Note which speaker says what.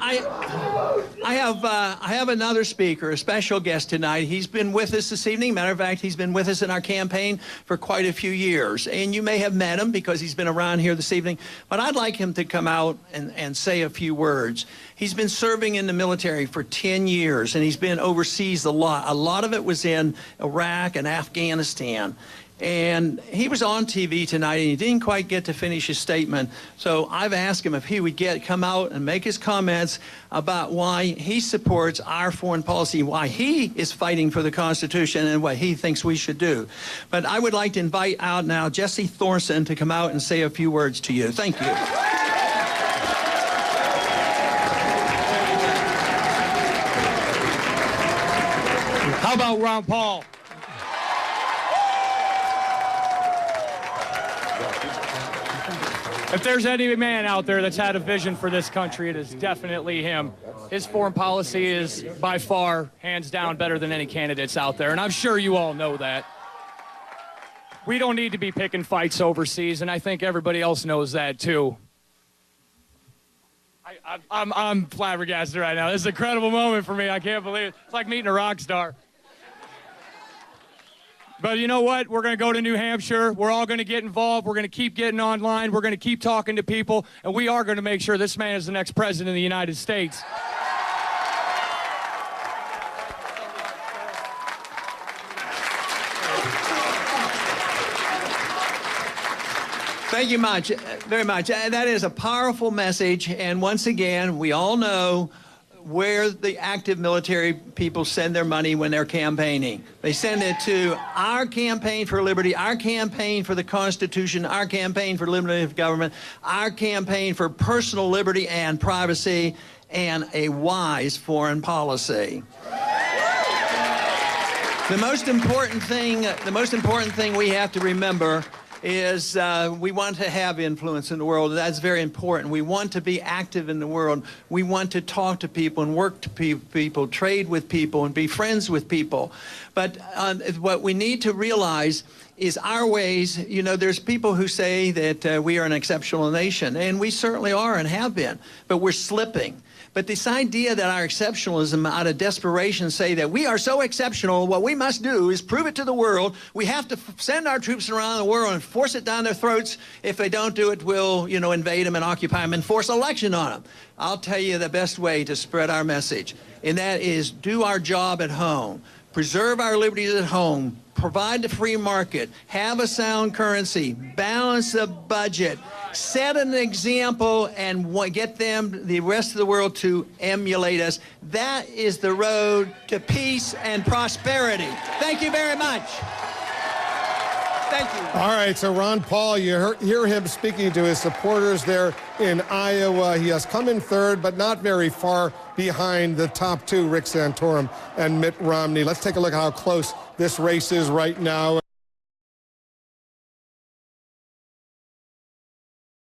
Speaker 1: I have another speaker, a special guest tonight. He's been with us this evening. Matter of fact, he's been with us in our campaign for quite a few years. And you may have met him because he's been around here this evening. But I'd like him to come out and say a few words. He's been serving in the military for 10 years, and he's been overseas a lot. A lot of it was in Iraq and Afghanistan. And he was on TV tonight, and he didn't quite get to finish his statement. So I've asked him if he would come out and make his comments about why he supports our foreign policy, why he is fighting for the Constitution, and what he thinks we should do. But I would like to invite out now Jesse Thorson to come out and say a few words to you. Thank you.
Speaker 2: How about Ron Paul? If there's any man out there that's had a vision for this country, it is definitely him. His foreign policy is by far, hands down, better than any candidates out there, and I'm sure you all know that. We don't need to be picking fights overseas, and I think everybody else knows that too. I'm flabbergasted right now. This is an incredible moment for me. I can't believe it. It's like meeting a rock star. But you know what? We're going to go to New Hampshire. We're all going to get involved. We're going to keep getting online. We're going to keep talking to people. And we are going to make sure this man is the next president of the United States.
Speaker 1: Thank you very much. That is a powerful message. And once again, we all know where the active military people send their money when they're campaigning. They send it to our campaign for liberty, our campaign for the Constitution, our campaign for limited government, our campaign for personal liberty and privacy, and a wise foreign policy. The most important thing we have to remember is we want to have influence in the world. That's very important. We want to be active in the world. We want to talk to people and work to people, trade with people, and be friends with people. But what we need to realize is our ways. You know, there's people who say that we are an exceptional nation, and we certainly are and have been, but we're slipping. But this idea that our exceptionalism out of desperation say that we are so exceptional, what we must do is prove it to the world. We have to send our troops around the world and force it down their throats. If they don't do it, we'll, invade them and occupy them and force election on them. I'll tell you the best way to spread our message, and that is do our job at home. Preserve our liberties at home. Provide the free market. Have a sound currency. Balance the budget. Set an example and get the rest of the world to emulate us. That is the road to peace and prosperity. Thank you very much. Thank you.
Speaker 3: All right, so Ron Paul, you hear him speaking to his supporters there in Iowa. He has come in third, but not very far behind the top two, Rick Santorum and Mitt Romney. Let's take a look at how close this race is right now.